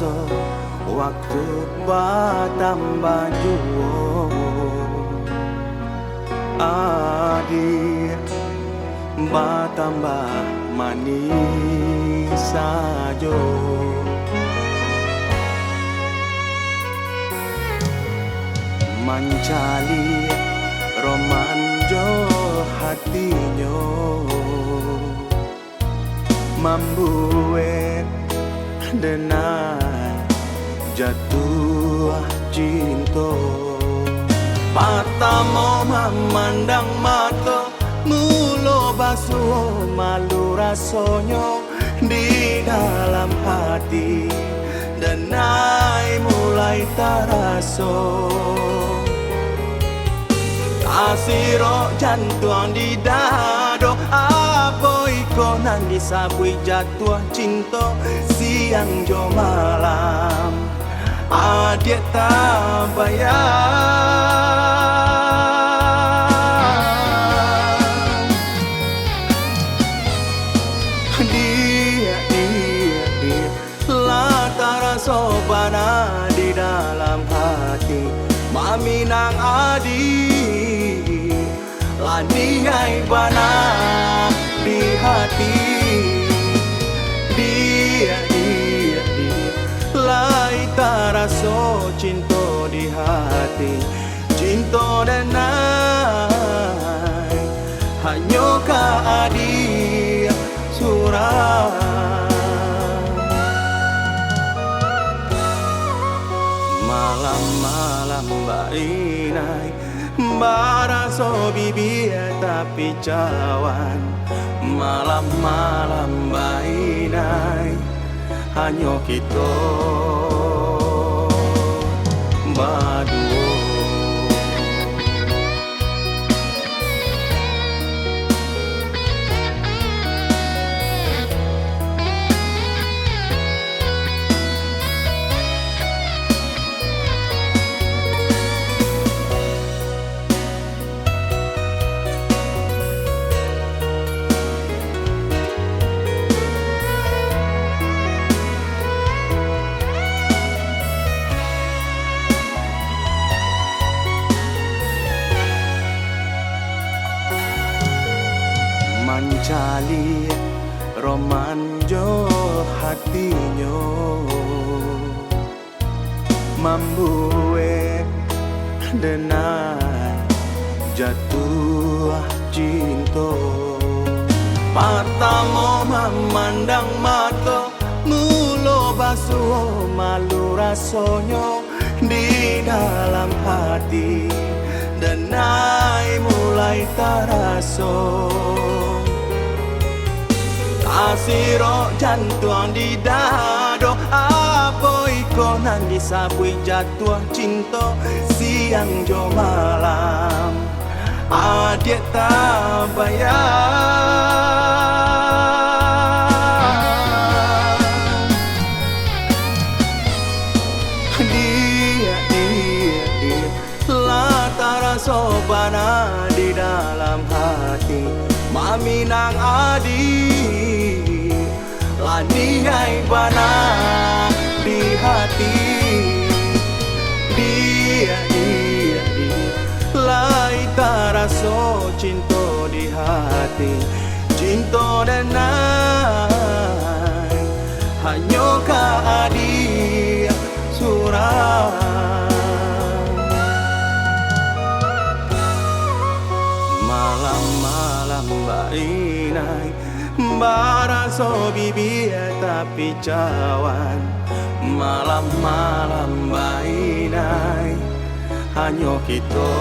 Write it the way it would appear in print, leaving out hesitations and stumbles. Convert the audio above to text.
taraso waktu batambah juo adik batambah manis sajo mencari romanjo hatinya membuat denai jatuh cinta matamu memandang mata mulo basuh malu rasanya di dalam hati denai mulai taraso asiro jantung di dado apa iko nang disabui jatuh cinta siang jo malam adik tak bayang dia latara sobana di dalam hati mami nang adi laniai bana di hati dia lai taraso cinta di hati cinta denai hanya ka adi surah malam-malam bainai baraso bibi tapi cawan malam-malam bainai hanya kita berdua mencari romanjo hatinya membuat denai jatuh cinta matamu memandang mata mulo basuh malu rasanya di dalam hati denai mulai taraso asiro jantung di dado apa iko nang disabui jatuh cinta siang jo malam adik tak bayang dia latara sobana di dalam hati mami nang adi laniai bana di hati dia lai taraso cinta di hati cinta denai hanya ka adi surah malam-malam bainai baraso bibi tapi cawan malam-malam bainai hanya kita